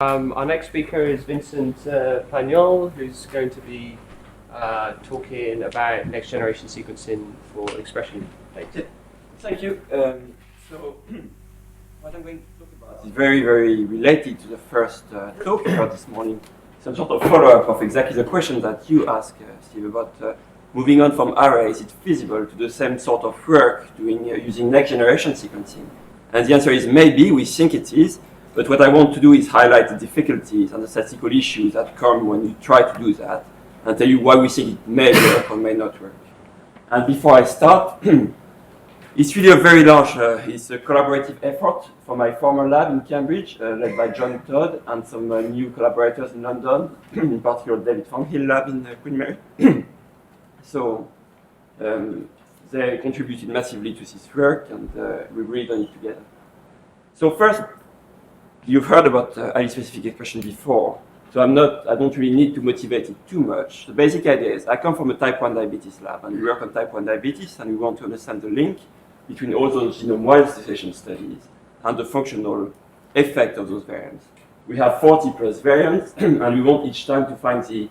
Our next speaker is Vincent Plagnol, who's going to be talking about next generation sequencing for expression data. Thank you. What I'm going to talk about is very, very related to the first talk about this morning. Some sort of follow-up of exactly the question that you asked, Steve, about moving on from arrays. Is it feasible to do the same sort of work doing using next generation sequencing? And the answer is maybe. We think it is. But what I want to do is highlight the difficulties and the statistical issues that come when you try to do that, and tell you why we think it may work or may not work. And before I start, it's really a very large, it's a collaborative effort from my former lab in Cambridge, led by John Todd and some new collaborators in London, in particular David Thornhill lab in Queen Mary. So they contributed massively to this work, and we really done it together. So first, you've heard about allele specific expression before, so I don't really need to motivate it too much. The basic idea is I come from a type 1 diabetes lab, and we work on type 1 diabetes, and we want to understand the link between all those genome-wide association studies and the functional effect of those variants. We have 40 plus variants, and we want each time to find the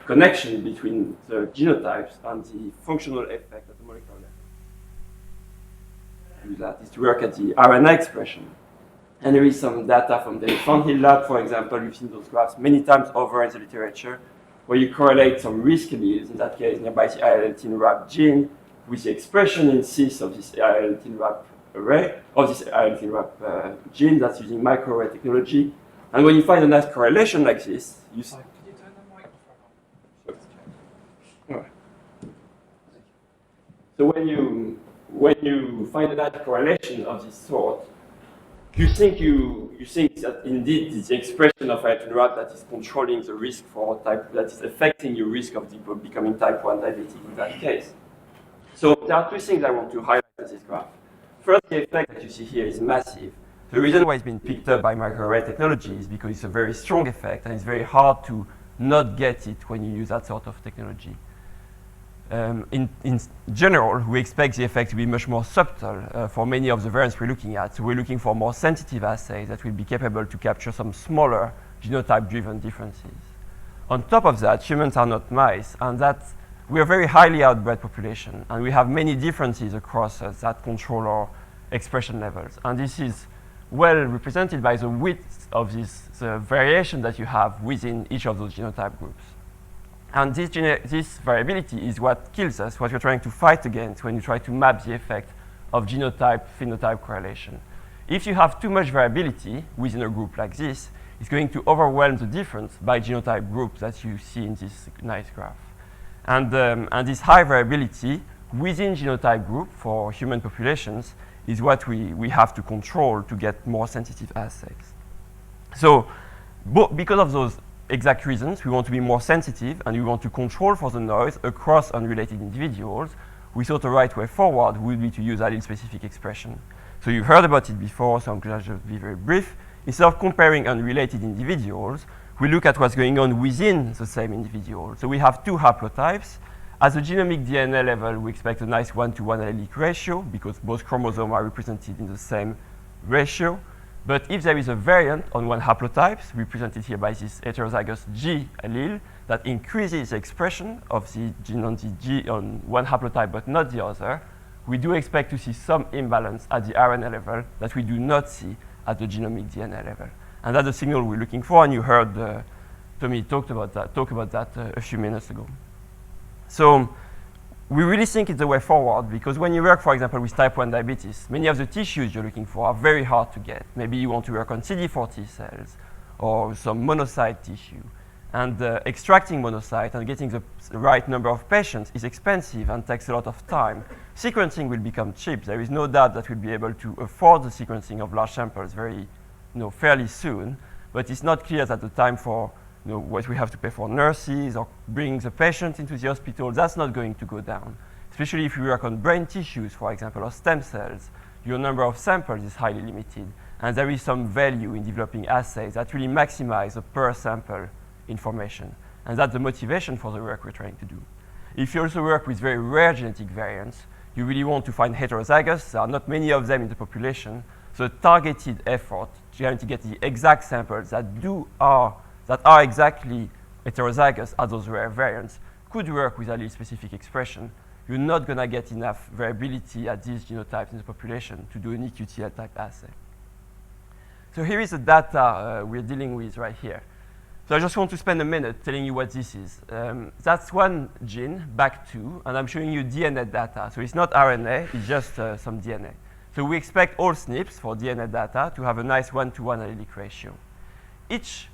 connection between the genotypes and the functional effect at the molecular level. Do that is to work at the RNA expression. And there is some data from the Thornhill lab, for example. You've seen those graphs many times over in the literature, where you correlate some risk alleles, in that case nearby the IL-18RAP gene, with the expression in cis of this IL-18RAP array, of this IL-18RAP gene that's using microarray technology. And when you find a nice correlation like this, you see. Could you turn the microphone on? All right. So when you find a nice correlation of this sort, you think that indeed it's the expression of IL-18RAP that is controlling the risk for that is affecting your risk of becoming type 1 diabetic in that case. So there are two things I want to highlight in this graph. First, the effect that you see here is massive. The reason why it's been picked up by microarray technology is because it's a very strong effect, and it's very hard to not get it when you use that sort of technology. In general, we expect the effect to be much more subtle for many of the variants we're looking at. So we're looking for more sensitive assays that will be capable to capture some smaller genotype-driven differences. On top of that, humans are not mice, and that we are a very highly outbred population, and we have many differences across us that control our expression levels. And this is well represented by the width of the variation that you have within each of those genotype groups. And this variability is what kills us, what you're trying to fight against when you try to map the effect of genotype-phenotype correlation. If you have too much variability within a group like this, it's going to overwhelm the difference by genotype group that you see in this nice graph. And this high variability within genotype group for human populations is what we have to control to get more sensitive assays. So because of those exact reasons, we want to be more sensitive and we want to control for the noise across unrelated individuals. We thought the right way forward would be to use allele-specific expression. So you've heard about it before, so I'm going to be very brief. Instead of comparing unrelated individuals, we look at what's going on within the same individual. So we have two haplotypes. At the genomic DNA level, we expect a nice 1-to-1 allelic ratio because both chromosomes are represented in the same ratio. But if there is a variant on one haplotype, represented here by this heterozygous G allele, that increases the expression of the gene on the G on one haplotype but not the other, we do expect to see some imbalance at the RNA level that we do not see at the genomic DNA level. And that's the signal we're looking for, and you heard Tommy talk about that a few minutes ago. So we really think it's the way forward because when you work, for example, with type 1 diabetes, many of the tissues you're looking for are very hard to get. Maybe you want to work on CD4 cells or some monocyte tissue. And extracting monocyte and getting the right number of patients is expensive and takes a lot of time. Sequencing will become cheap. There is no doubt that we'll be able to afford the sequencing of large samples fairly soon, but it's not clear at the time for what we have to pay for nurses or bring the patient into the hospital. That's not going to go down. Especially if you work on brain tissues, for example, or stem cells, your number of samples is highly limited. And there is some value in developing assays that really maximize the per sample information. And that's the motivation for the work we're trying to do. If you also work with very rare genetic variants, you really want to find heterozygous. There are not many of them in the population. So a targeted effort going to get the exact samples that are exactly heterozygous as those rare variants, could work with allele-specific expression. You're not going to get enough variability at these genotypes in the population to do an EQTL type assay. So here is the data we're dealing with right here. So I just want to spend a minute telling you what this is. That's one gene, BAC2, and I'm showing you DNA data. So it's not RNA, it's just some DNA. So we expect all SNPs for DNA data to have a nice 1-to-1 allelic ratio. Each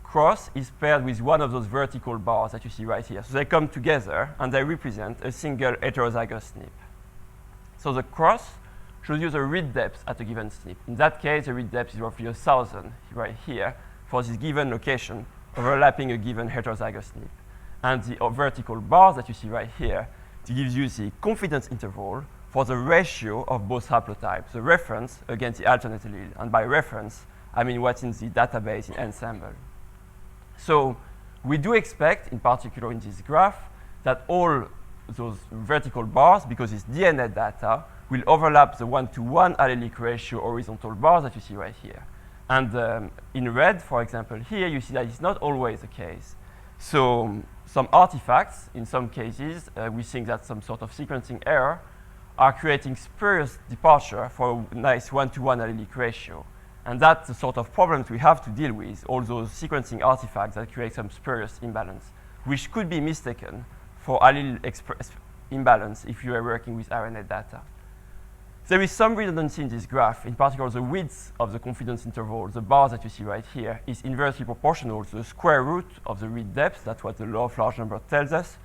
cross is paired with one of those vertical bars that you see right here. So they come together, and they represent a single heterozygous SNP. So the cross shows you the read depth at a given SNP. In that case, the read depth is roughly 1,000 right here for this given location, overlapping a given heterozygous SNP. And the vertical bars that you see right here, it gives you the confidence interval for the ratio of both haplotypes, the reference against the alternate allele. And by reference, I mean what's in the database in ensemble. So we do expect, in particular in this graph, that all those vertical bars, because it's DNA data, will overlap the 1-to-1 allelic ratio horizontal bars that you see right here. And in red, for example, here you see that it's not always the case. So some artifacts, in some cases, we think that some sort of sequencing error are creating spurious departure for a nice 1-to-1 allelic ratio. And that's the sort of problems we have to deal with, all those sequencing artifacts that create some spurious imbalance, which could be mistaken for allele imbalance if you are working with RNA data. There is some redundancy in this graph. In particular, the width of the confidence interval, the bars that you see right here, is inversely proportional to the square root of the read depth. That's what the law of large number tells us.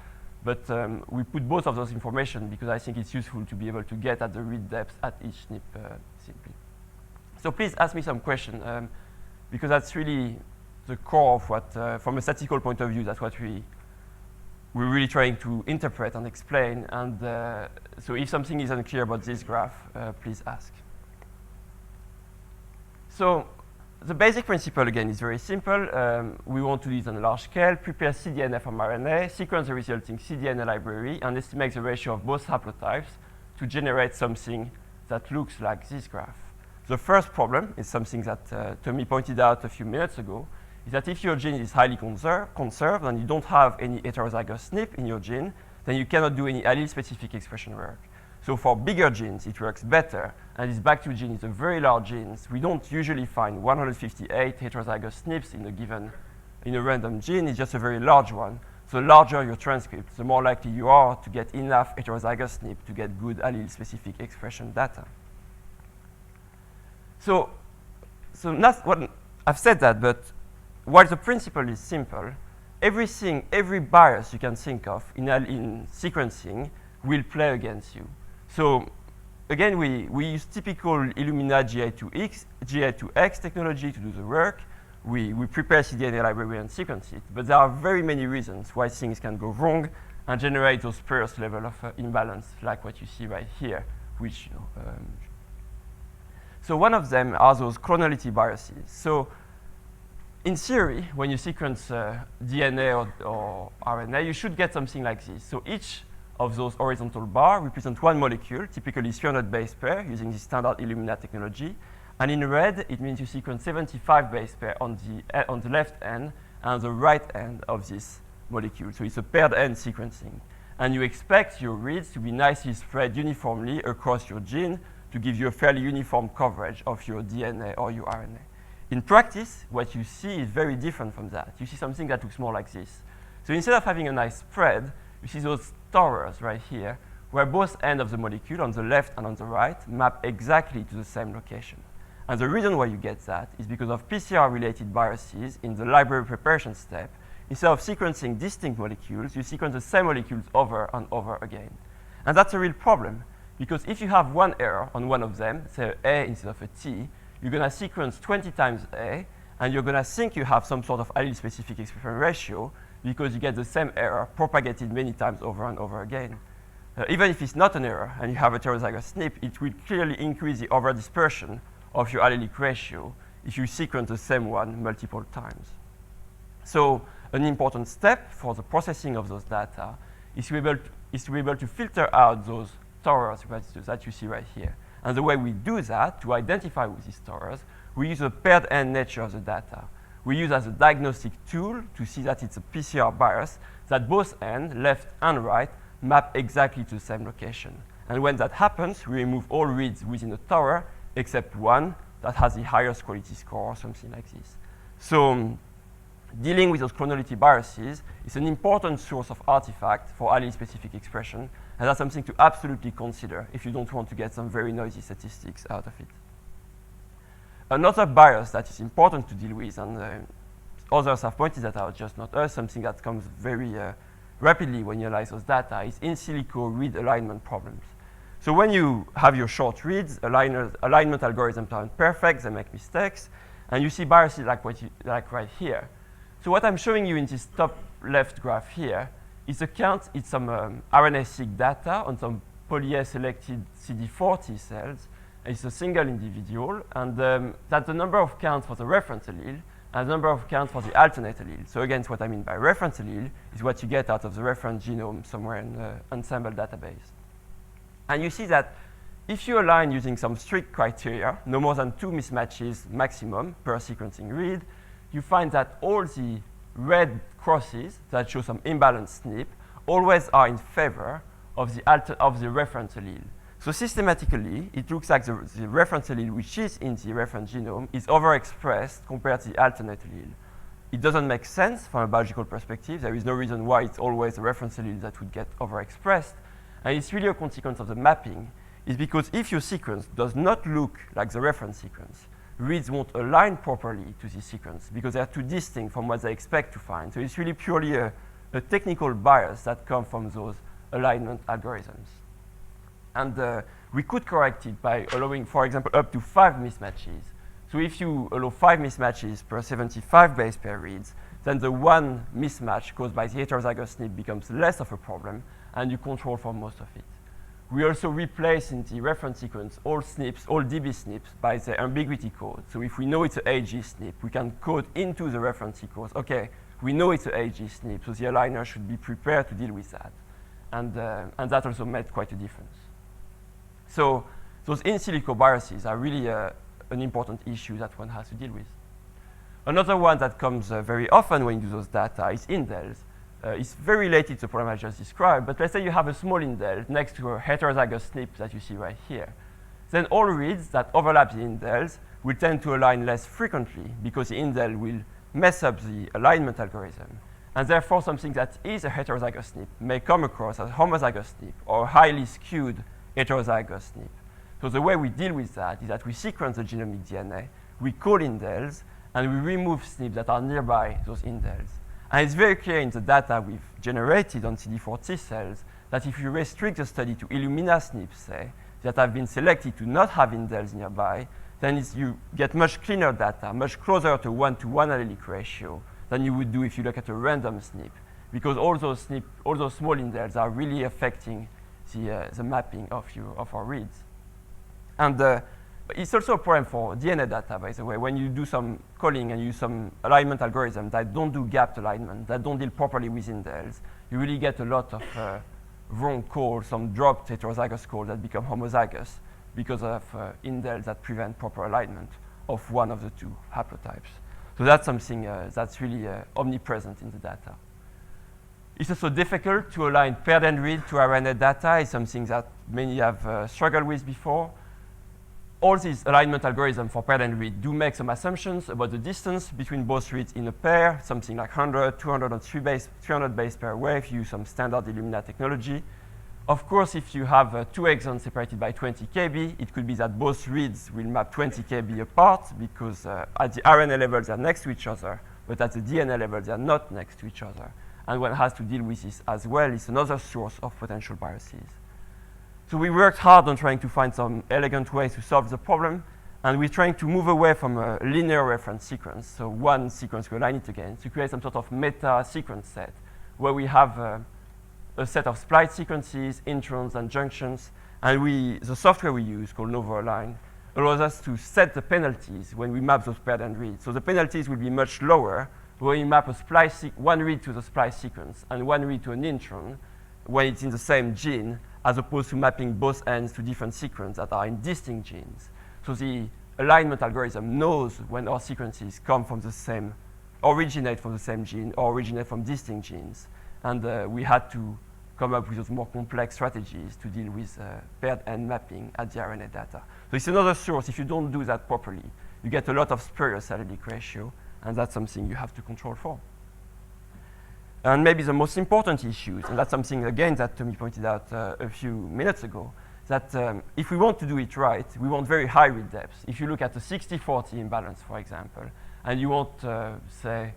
But we put both of those information because I think it's useful to be able to get at the read depth at each SNP simply. So please ask me some question, because that's really the core of what, from a statistical point of view, that's what we're really trying to interpret and explain. And so if something is unclear about this graph, please ask. So the basic principle, again, is very simple. We want to do this on a large scale, prepare cDNA from RNA, sequence the resulting cDNA library, and estimate the ratio of both haplotypes to generate something that looks like this graph. The first problem is something that Tommy pointed out a few minutes ago, is that if your gene is highly conserved and you don't have any heterozygous SNP in your gene, then you cannot do any allele-specific expression work. So for bigger genes, it works better, and this BAC2 gene is a very large gene. We don't usually find 158 heterozygous SNPs in a random gene. It's just a very large one. So the larger your transcript, the more likely you are to get enough heterozygous SNP to get good allele-specific expression data. So not what I've said that, but while the principle is simple, every bias you can think of in sequencing will play against you. So again, we use typical Illumina GA2X technology to do the work. We prepare cDNA library and sequence it, but there are very many reasons why things can go wrong and generate those spurious level of imbalance, like what you see right here, which so one of them are those clonality biases. So in theory, when you sequence DNA or RNA, you should get something like this. So each of those horizontal bars represent one molecule, typically 300 base pair, using the standard Illumina technology. And in red, it means you sequence 75 base pair on the left end and the right end of this molecule. So it's a paired end sequencing. And you expect your reads to be nicely spread uniformly across your gene to give you a fairly uniform coverage of your DNA or your RNA. In practice, what you see is very different from that. You see something that looks more like this. So instead of having a nice spread, you see those towers right here, where both ends of the molecule on the left and on the right map exactly to the same location. And the reason why you get that is because of PCR-related biases in the library preparation step. Instead of sequencing distinct molecules, you sequence the same molecules over and over again. And that's a real problem, because if you have one error on one of them, say A instead of a T, you're going to sequence 20 times A, and you're going to think you have some sort of allele-specific expression ratio because you get the same error propagated many times over and over again. Even if it's not an error and you have a heterozygous SNP, it will clearly increase the over-dispersion of your allelic ratio if you sequence the same one multiple times. So an important step for the processing of those data is to be able to filter out those towers that you see right here. And the way we do that, to identify with these errors, we use the paired end nature of the data. We use as a diagnostic tool to see that it's a PCR bias, that both ends, left and right, map exactly to the same location. And when that happens, we remove all reads within the tower, except one that has the highest quality score or something like this. So dealing with those chronality biases is an important source of artifact for allele-specific expression, and that's something to absolutely consider if you don't want to get some very noisy statistics out of it. Another bias that is important to deal with, and others have pointed that out, just not us, something that comes very rapidly when you analyze those data, is in silico read alignment problems. So when you have your short reads, alignment algorithms aren't perfect, they make mistakes, and you see biases like right here. So what I'm showing you in this top left graph here is a count, it's some RNA-seq data on some poly-A-selected CD40 cells. It's a single individual, and that's the number of counts for the reference allele and the number of counts for the alternate allele. So again, what I mean by reference allele is what you get out of the reference genome somewhere in the ensemble database. And you see that if you align using some strict criteria, no more than 2 mismatches maximum per sequencing read, you find that all the red crosses that show some imbalanced SNP always are in favor of the reference allele. So systematically, it looks like the reference allele which is in the reference genome is overexpressed compared to the alternate allele. It doesn't make sense from a biological perspective. There is no reason why it's always the reference allele that would get overexpressed. And it's really a consequence of the mapping. It's because if your sequence does not look like the reference sequence, reads won't align properly to the sequence because they are too distinct from what they expect to find. So it's really purely a technical bias that comes from those alignment algorithms. And we could correct it by allowing, for example, up to 5 mismatches. So if you allow 5 mismatches per 75 base pair reads, then the one mismatch caused by the heterozygous SNP becomes less of a problem, and you control for most of it. We also replace in the reference sequence all SNPs, all DB SNPs, by the ambiguity code. So if we know it's an AG SNP, we can code into the reference sequence, okay, we know it's an AG SNP, so the aligner should be prepared to deal with that. And that also made quite a difference. So those in silico biases are really an important issue that one has to deal with. Another one that comes very often when you do those data is indels. It's very related to the problem I just described, but let's say you have a small indel next to a heterozygous SNP that you see right here. Then all reads that overlap the indels will tend to align less frequently because the indel will mess up the alignment algorithm. And therefore, something that is a heterozygous SNP may come across as a homozygous SNP or a highly skewed heterozygous SNP. So the way we deal with that is that we sequence the genomic DNA, we call indels, and we remove SNPs that are nearby those indels. And it's very clear in the data we've generated on CD4 cells that if you restrict the study to Illumina SNPs, say, that have been selected to not have indels nearby, then you get much cleaner data, much closer to 1-to-1 allelic ratio than you would do if you look at a random SNP, because all those small indels are really affecting the mapping of our reads. And it's also a problem for DNA data, by the way. When you do some calling and use some alignment algorithms that don't do gapped alignment, that don't deal properly with indels, you really get a lot of wrong calls, some dropped heterozygous calls that become homozygous because of indels that prevent proper alignment of one of the 2 haplotypes. So that's something that's really omnipresent in the data. It's also difficult to align paired end read to RNA data. It's something that many have struggled with before. All these alignment algorithms for paired end read do make some assumptions about the distance between both reads in a pair, something like 100, 200, or 300 base pair away if you use some standard Illumina technology. Of course, if you have 2 exons separated by 20 kb, it could be that both reads will map 20 kb apart because at the RNA level they are next to each other, but at the DNA level they are not next to each other. And one has to deal with this as well. It's another source of potential biases. So we worked hard on trying to find some elegant ways to solve the problem, and we're trying to move away from a linear reference sequence, so one sequence we align it again, to create some sort of meta sequence set, where we have a set of splice sequences, introns, and junctions, and the software we use, called NovoAlign, allows us to set the penalties when we map those paired end reads. So the penalties will be much lower when we map one read to the splice sequence and one read to an intron when it's in the same gene as opposed to mapping both ends to different sequences that are in distinct genes. So the alignment algorithm knows when our sequences come from the same, originate from the same gene, or originate from distinct genes. And we had to come up with those more complex strategies to deal with paired end mapping at the RNA data. So it's another source. If you don't do that properly, you get a lot of spurious allelic ratio, and that's something you have to control for. And maybe the most important issues, and that's something, again, that Tommy pointed out a few minutes ago, that if we want to do it right, we want very high read depths. If you look at the 60-40 imbalance, for example, and you want, say,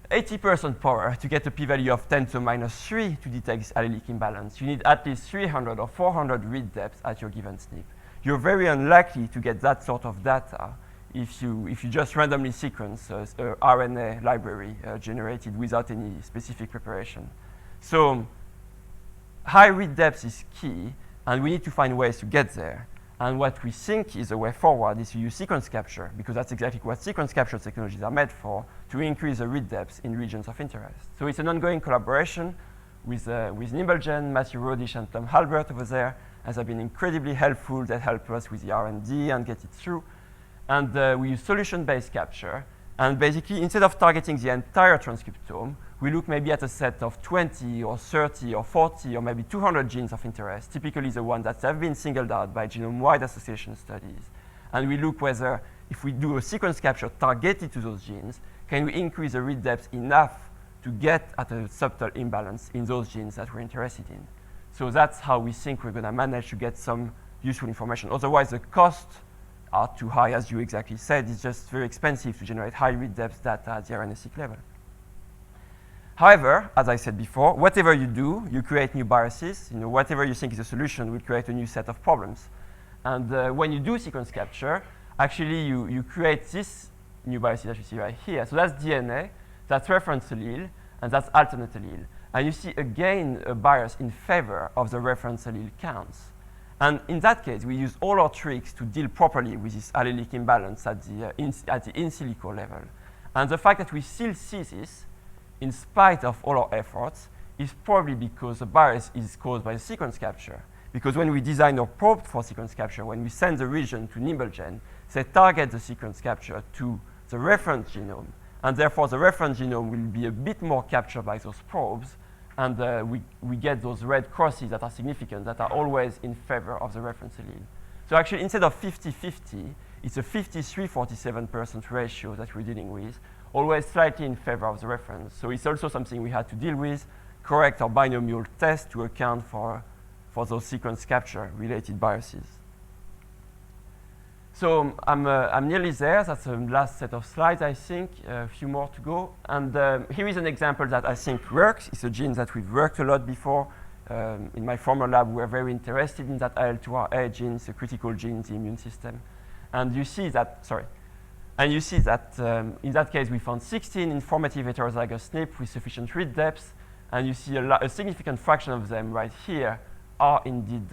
80% power to get a p-value of 10 to the minus 3 to detect this allelic imbalance, you need at least 300 or 400 read depths at your given SNP. You're very unlikely to get that sort of data if you just randomly sequence a RNA library generated without any specific preparation. So high read depth is key, and we need to find ways to get there. And what we think is a way forward is to use sequence capture, because that's exactly what sequence capture technologies are made for, to increase the read depth in regions of interest. So it's an ongoing collaboration with Nimblegen, Matthew Rodish, and Tom Halbert over there, as have been incredibly helpful. They help us with the R&D and get it through. And we use solution-based capture. And basically, instead of targeting the entire transcriptome, we look maybe at a set of 20 or 30 or 40 or maybe 200 genes of interest, typically the ones that have been singled out by genome-wide association studies. And we look whether, if we do a sequence capture targeted to those genes, can we increase the read depth enough to get at a subtle imbalance in those genes that we're interested in. So that's how we think we're going to manage to get some useful information. Otherwise, the costs are too high, as you exactly said. It's just very expensive to generate high read depth data at the RNA-seq level. However, as I said before, whatever you do, you create new biases. Whatever you think is a solution will create a new set of problems. And when you do sequence capture, actually you create this new biases that you see right here. So that's DNA, that's reference allele, and that's alternate allele. And you see again a bias in favor of the reference allele counts. And in that case, we use all our tricks to deal properly with this allelic imbalance at the in silico level. And the fact that we still see this, in spite of all our efforts, is probably because the bias is caused by the sequence capture. Because when we design our probe for sequence capture, when we send the region to Nimblegen, they target the sequence capture to the reference genome. And therefore, the reference genome will be a bit more captured by those probes. And we get those red crosses that are significant, that are always in favor of the reference allele. So actually, instead of 50-50, it's a 53-47% ratio that we're dealing with, always slightly in favor of the reference. So it's also something we had to deal with, correct our binomial test to account for those sequence capture related biases. So I'm nearly there. That's the last set of slides, I think. A few more to go. And here is an example that I think works. It's a gene that we've worked a lot before. In my former lab, we were very interested in that IL-2RA gene. It's a critical gene in the immune system. And you see that, in that case, we found 16 informative heterozygous SNP with sufficient read depth. And you see a significant fraction of them right here are indeed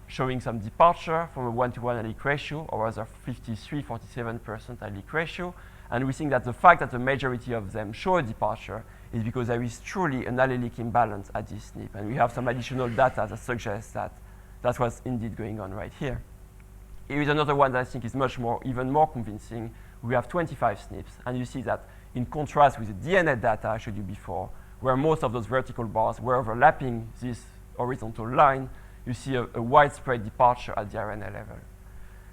showing some departure from a 1-to-1 allelic ratio, or rather 53-47% allelic ratio. And we think that the fact that the majority of them show a departure is because there is truly an allelic imbalance at this SNP. And we have some additional data that suggests that that's what's indeed going on right here. Here is another one that I think is even more convincing. We have 25 SNPs, and you see that in contrast with the DNA data I showed you before, where most of those vertical bars were overlapping this horizontal line, you see a widespread departure at the RNA level.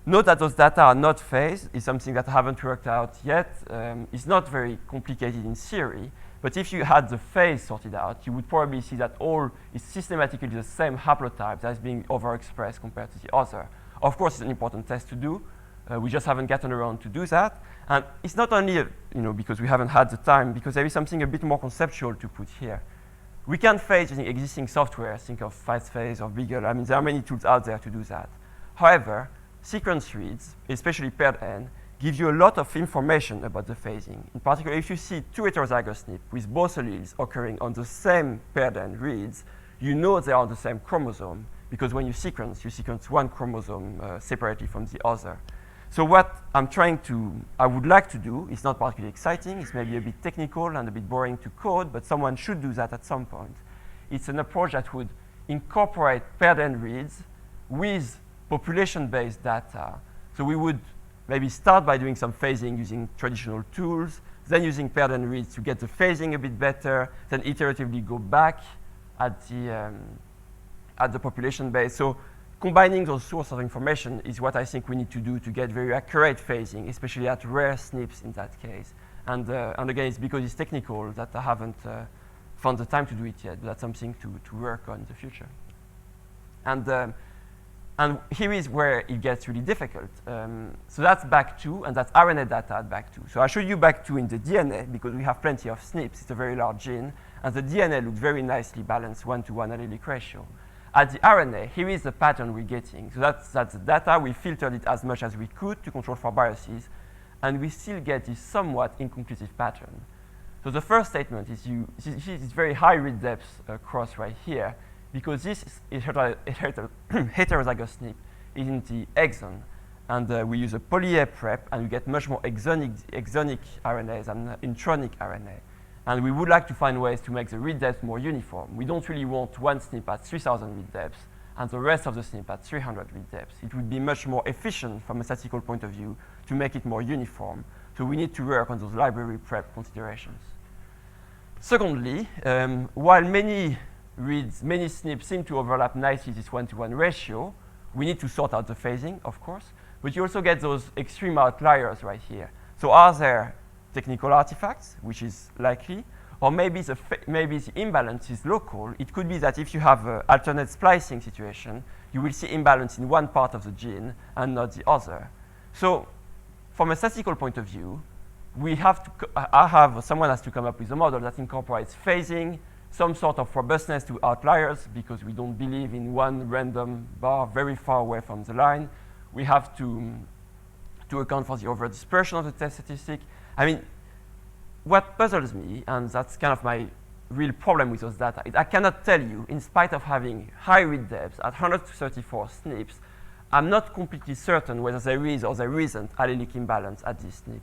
Note that those data are not phased. It's something that I haven't worked out yet. It's not very complicated in theory, but if you had the phase sorted out, you would probably see that all is systematically the same haplotype that is being overexpressed compared to the other. Of course, it's an important test to do. We just haven't gotten around to do that. And it's not only because we haven't had the time, because there is something a bit more conceptual to put here. We can phase using existing software, think of FastPhase or Beagle. I mean, there are many tools out there to do that. However, sequence reads, especially paired end, give you a lot of information about the phasing. In particular, if you see two heterozygous SNP with both alleles occurring on the same paired end reads, you know they are on the same chromosome, because when you sequence one chromosome separately from the other. So what I would like to do, is not particularly exciting, it's maybe a bit technical and a bit boring to code, but someone should do that at some point. It's an approach that would incorporate paired end reads with population-based data. So we would maybe start by doing some phasing using traditional tools, then using paired end reads to get the phasing a bit better, then iteratively go back at the population base. So combining those sources of information is what I think we need to do to get very accurate phasing, especially at rare SNPs in that case. And again, it's because it's technical that I haven't found the time to do it yet, but that's something to work on in the future. And here is where it gets really difficult. So that's BAC2, and that's RNA data at BAC2. So I showed you BAC2 in the DNA because we have plenty of SNPs. It's a very large gene, and the DNA looks very nicely balanced 1-to-1 allelic ratio. At the RNA, here is the pattern we're getting. So that's the data. We filtered it as much as we could to control for biases, and we still get this somewhat inconclusive pattern. So the first statement is you see this very high read depth cross right here, because this is heterozygous SNP is in the exon. And we use a poly-A prep, and we get much more exonic RNAs than intronic RNA. And we would like to find ways to make the read depth more uniform. We don't really want one SNP at 3,000 read depths and the rest of the SNP at 300 read depths. It would be much more efficient from a statistical point of view to make it more uniform. So we need to work on those library prep considerations. Secondly, while many SNPs seem to overlap nicely this 1-to-1 ratio, we need to sort out the phasing, of course, but you also get those extreme outliers right here. So are there technical artifacts, which is likely, or maybe the imbalance is local. It could be that if you have an alternate splicing situation, you will see imbalance in one part of the gene and not the other. So from a statistical point of view, someone has to come up with a model that incorporates phasing, some sort of robustness to outliers, because we don't believe in one random bar very far away from the line. We have to account for the over-dispersion of the test statistic. I mean, what puzzles me, and that's kind of my real problem with those data, is I cannot tell you, in spite of having high read depths at 134 SNPs, I'm not completely certain whether there is or there isn't allelic imbalance at this SNP.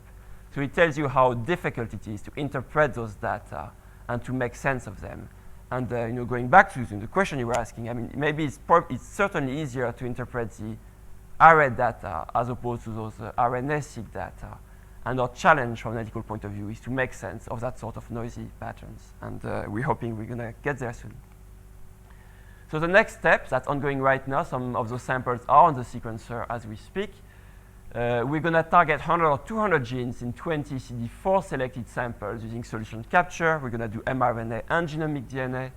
So it tells you how difficult it is to interpret those data and to make sense of them. And going back to the question you were asking, I mean, maybe it's certainly easier to interpret the array data as opposed to those RNA-seq data. And our challenge from an analytical point of view is to make sense of that sort of noisy patterns. And we're hoping we're going to get there soon. So the next step that's ongoing right now, some of those samples are on the sequencer as we speak. We're going to target 100 or 200 genes in 20 CD4 selected samples using solution capture. We're going to do mRNA and genomic DNA.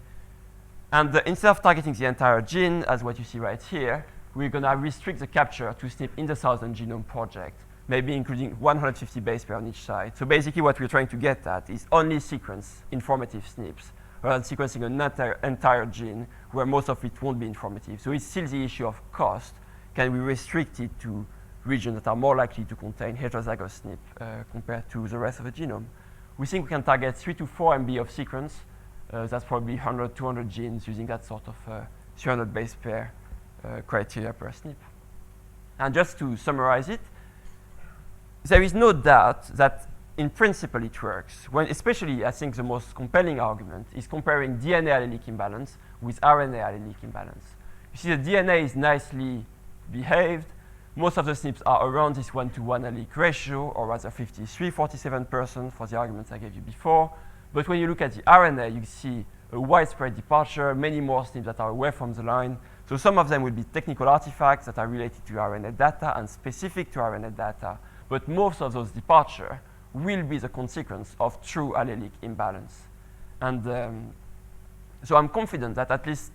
And instead of targeting the entire gene, as what you see right here, we're going to restrict the capture to SNP in the 1,000 genome project, maybe including 150 base pair on each side. So basically what we're trying to get at is only sequence informative SNPs, rather than sequencing an entire gene where most of it won't be informative. So it's still the issue of cost. Can we restrict it to regions that are more likely to contain heterozygous SNP compared to the rest of the genome? We think we can target 3 to 4 MB of sequence. That's probably 100, 200 genes using that sort of 300 base pair criteria per SNP. And just to summarize it, there is no doubt that in principle it works. Especially, I think the most compelling argument is comparing DNA allelic imbalance with RNA allelic imbalance. You see the DNA is nicely behaved. Most of the SNPs are around this 1-to-1 allelic ratio, or rather 53-47% for the arguments I gave you before. But when you look at the RNA, you see a widespread departure, many more SNPs that are away from the line. So some of them will be technical artifacts that are related to RNA data and specific to RNA data. But most of those departure will be the consequence of true allelic imbalance. And so I'm confident that at least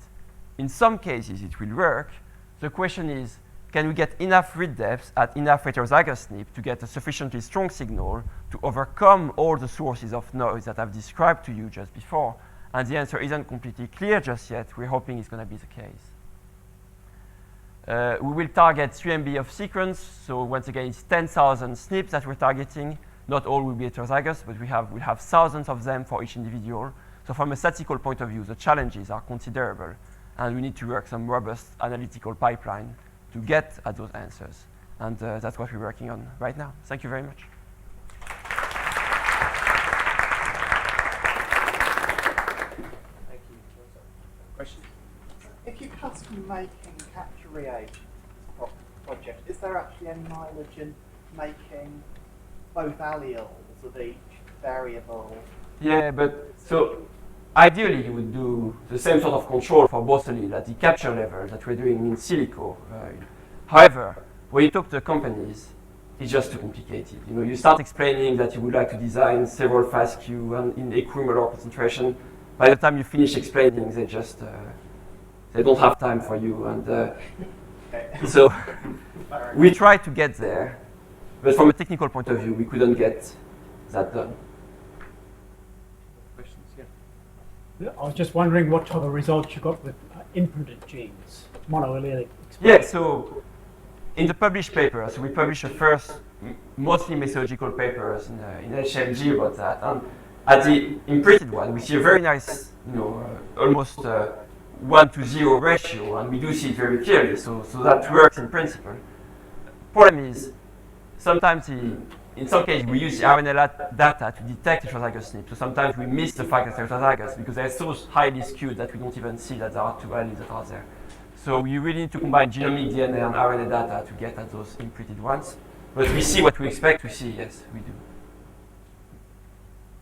in some cases it will work. The question is, can we get enough read depths at enough heterozygous SNP to get a sufficiently strong signal to overcome all the sources of noise that I've described to you just before? And the answer isn't completely clear just yet. We're hoping it's going to be the case. We will target 3 MB of sequence. So once again, it's 10,000 SNPs that we're targeting. Not all will be heterozygous, but we'll have thousands of them for each individual. So from a statistical point of view, the challenges are considerable. And we need to work some robust analytical pipeline to get at those answers. And that's what we're working on right now. Thank you very much. Thank you. Questions? making capture reagents project, is there actually any mileage in making both alleles of each variable? Yeah, but so ideally you would do the same sort of control for both alleles at the capture level that we're doing in silico. However, when you talk to the companies, it's just too complicated. You know, you start explaining that you would like to design several FASTQ and in equimolar concentration. By the time you finish explaining, they just they don't have time for you, and so we try to get there, but from a technical point of view, we couldn't get that done. Questions? Yeah. Yeah, I was just wondering what type of results you got with imprinted genes, monoallelic. Yeah, so in the published papers, we published the first mostly methodological papers in HMG about that. And at the imprinted one, we see a very nice, almost 1-to-0 ratio, and we do see it very clearly. So that works in principle. Problem is, sometimes in some cases we use the RNA data to detect heterozygous SNP. So sometimes we miss the fact that they're heterozygous because they're so highly skewed that we don't even see that there are two alleles that are there. So we really need to combine genomic DNA and RNA data to get at those imprinted ones. But we see what we expect to see, yes, we do.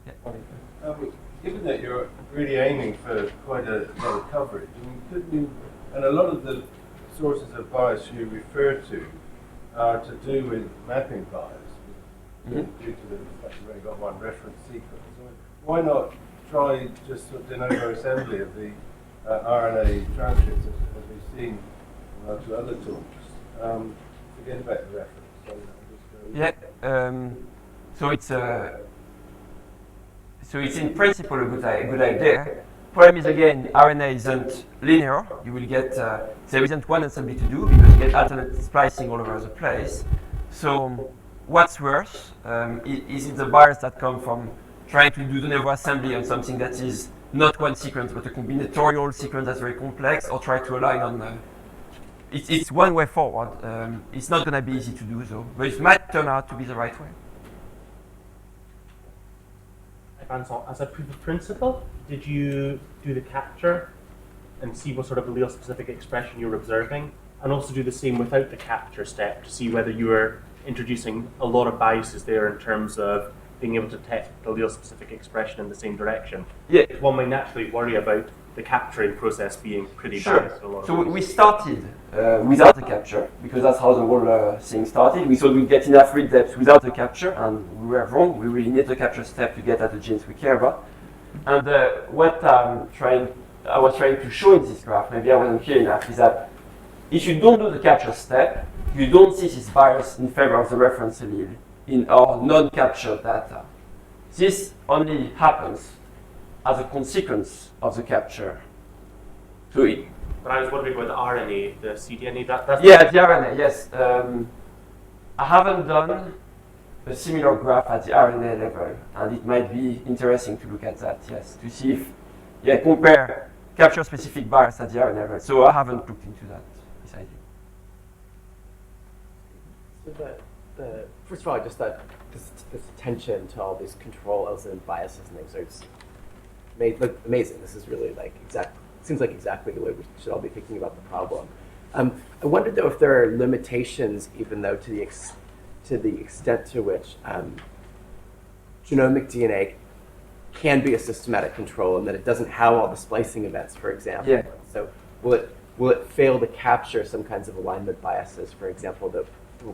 Yeah. Given that you're really aiming for quite a lot of coverage, and a lot of the sources of bias you refer to are to do with mapping bias, due to the fact you've only got one reference sequence. Why not try just sort of de novo assembly of the RNA transcripts as we've seen to other talks to get a better reference? So it's in principle a good idea. Problem is, again, RNA isn't linear. You will get there isn't one assembly to do because you get alternate splicing all over the place. So what's worse? Is it the bias that come from trying to do de novo assembly on something that is not one sequence but a combinatorial sequence that's very complex, or try to align on it's one way forward. It's not going to be easy to do though, but it might turn out to be the right way. Vincent, as a proof of principle, did you do the capture and see what sort of allele-specific expression you were observing, and also do the same without the capture step to see whether you were introducing a lot of biases there in terms of being able to detect allele-specific expression in the same direction? Yeah. One might naturally worry about the capturing process being pretty Sure. biased. In a lot of So ways. we started without the capture because that's how the whole thing started. We thought we'd get enough read depth without the capture, and we were wrong. We really need the capture step to get at the genes we care about. And what I was trying to show in this graph, maybe I wasn't clear enough, is that if you don't do the capture step, you don't see this bias in favor of the reference allele in our non-captured data. This only happens as a consequence of the capture. So But I was wondering about the RNA, the cDNA. That's yeah, the RNA, yes. I haven't done a similar graph at the RNA level, and it might be interesting to look at that, yes, to see if, compare capture-specific bias at the RNA level. So I haven't looked into that, this idea. So first of all, just that this attention to all these controls and biases and things look amazing. This is really seems like exactly the way we should all be thinking about the problem. I wondered though if there are limitations, even though to the extent to which genomic DNA can be a systematic control, and that it doesn't have all the splicing events, for example. Yeah. So will it fail to capture some kinds of alignment biases, for example, that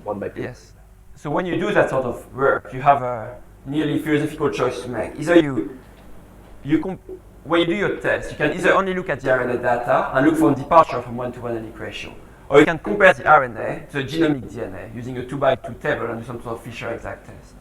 one might be? Yes. So when you do that sort of work, you have a nearly philosophical choice to make. Either when you do your test, you can either only look at the RNA data and look for a departure from 1-to-1 allelic ratio, or you can compare the RNA to the genomic DNA using a 2x2 table and do some sort of Fisher exact test.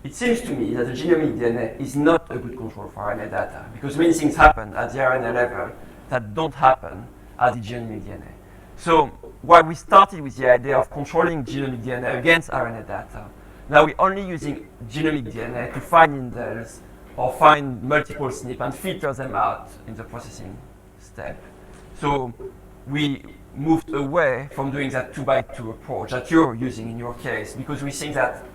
It seems to me that the genomic DNA is not a good control for RNA data because many things happen at the RNA level that don't happen at the genomic DNA. So while we started with the idea of controlling genomic DNA against RNA data, now we're only using genomic DNA to find indels or find multiple SNP and filter them out in the processing step. So we moved away from doing that 2x2 approach that you're using in your case because we think that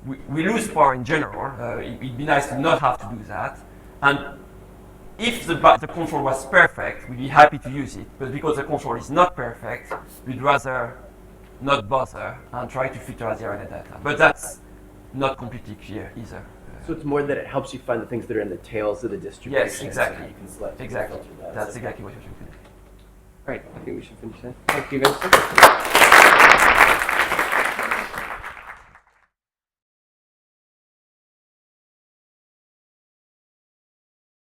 we lose power in general. It'd be nice to not have to do that. And if the control was perfect, we'd be happy to use it. But because the control is not perfect, we'd rather not bother and try to filter out the RNA data. But that's not completely clear either. So it's more that it helps you find the things that are in the tails of the distribution. Yes, exactly. So you can select Exactly. filter that. That's exactly what you're trying to do. Great. I think we should finish there. Thank you, Vincent.